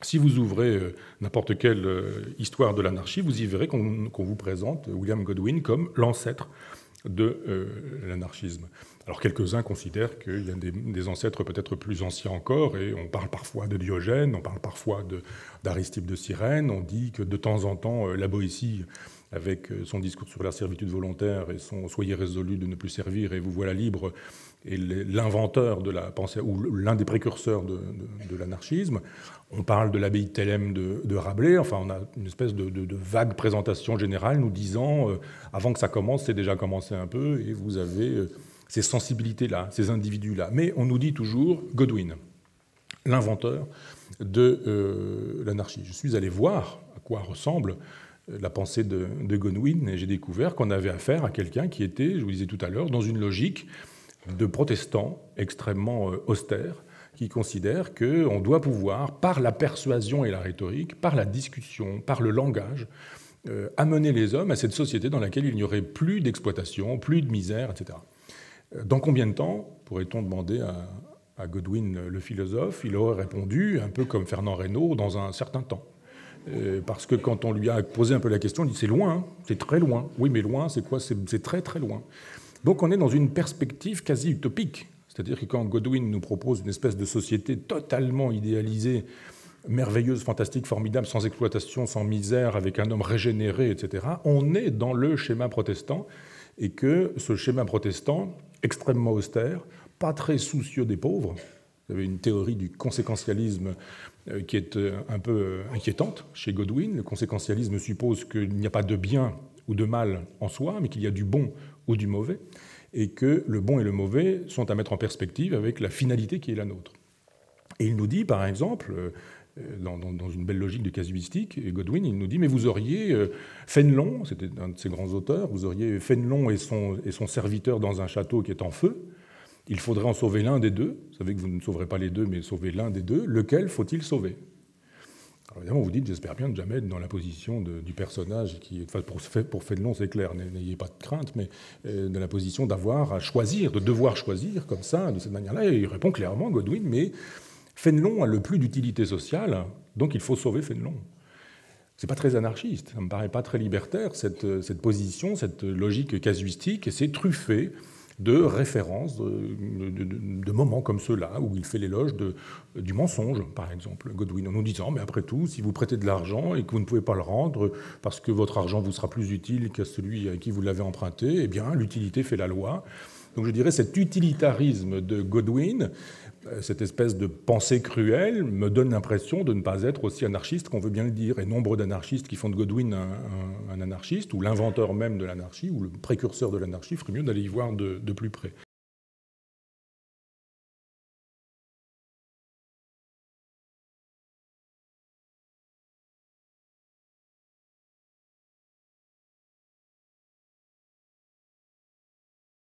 Si vous ouvrez n'importe quelle histoire de l'anarchie, vous y verrez qu'on vous présente William Godwin comme l'ancêtre de l'anarchisme. Alors quelques-uns considèrent qu'il y a des ancêtres peut-être plus anciens encore, et on parle parfois de Diogène, on parle parfois d'Aristippe de Cyrène, on dit que de temps en temps, la Boétie, avec son discours sur la servitude volontaire et son « soyez résolus de ne plus servir et vous voilà libre », et l'inventeur de la pensée, ou l'un des précurseurs de l'anarchisme. On parle de l'abbaye de Thélème de Rabelais, enfin on a une espèce de vague présentation générale nous disant avant que ça commence, c'est déjà commencé un peu, et vous avez ces sensibilités-là, ces individus-là. Mais on nous dit toujours Godwin, l'inventeur de l'anarchie. Je suis allé voir à quoi ressemble la pensée de Godwin, et j'ai découvert qu'on avait affaire à quelqu'un qui était, je vous disais tout à l'heure, dans une logique de protestants extrêmement austères, qui considèrent qu'on doit pouvoir, par la persuasion et la rhétorique, par la discussion, par le langage, amener les hommes à cette société dans laquelle il n'y aurait plus d'exploitation, plus de misère, etc. Dans combien de temps, pourrait-on demander à Godwin le philosophe? Il aurait répondu, un peu comme Fernand Reynaud, dans un certain temps. Parce que quand on lui a posé un peu la question, il dit c'est loin, hein, c'est très loin. Oui, mais loin, c'est quoi? C'est très très loin. Donc on est dans une perspective quasi utopique. C'est-à-dire que quand Godwin nous propose une espèce de société totalement idéalisée, merveilleuse, fantastique, formidable, sans exploitation, sans misère, avec un homme régénéré, etc., on est dans le schéma protestant, et que ce schéma protestant, extrêmement austère, pas très soucieux des pauvres, vous avez une théorie du conséquentialisme qui est un peu inquiétante chez Godwin. Le conséquentialisme suppose qu'il n'y a pas de bien ou de mal en soi, mais qu'il y a du bon ou du mauvais, et que le bon et le mauvais sont à mettre en perspective avec la finalité qui est la nôtre. Et il nous dit, par exemple, dans une belle logique de casuistique, Godwin, il nous dit, mais vous auriez Fénelon, c'était un de ses grands auteurs, vous auriez Fénelon et son serviteur dans un château qui est en feu, il faudrait en sauver l'un des deux, vous savez que vous ne sauverez pas les deux, mais sauver l'un des deux, lequel faut-il sauver? Alors évidemment, vous dites, j'espère bien ne jamais être dans la position du personnage qui, enfin, pour Fénelon, c'est clair, n'ayez pas de crainte, mais dans la position d'avoir à choisir, de devoir choisir comme ça, de cette manière-là. Et il répond clairement, Godwin, mais Fénelon a le plus d'utilité sociale, donc il faut sauver Fénelon. C'est pas très anarchiste, ça me paraît pas très libertaire, cette position, cette logique casuistique, et c'est truffé de références, de moments comme ceux-là, où il fait l'éloge du mensonge, par exemple, Godwin, en nous disant, mais après tout, si vous prêtez de l'argent et que vous ne pouvez pas le rendre parce que votre argent vous sera plus utile qu'à celui à qui vous l'avez emprunté, eh bien, l'utilité fait la loi. Donc je dirais cet utilitarisme de Godwin, cette espèce de pensée cruelle, me donne l'impression de ne pas être aussi anarchiste qu'on veut bien le dire. Et nombre d'anarchistes qui font de Godwin un anarchiste, ou l'inventeur même de l'anarchie, ou le précurseur de l'anarchie, ferait mieux d'aller y voir de plus près.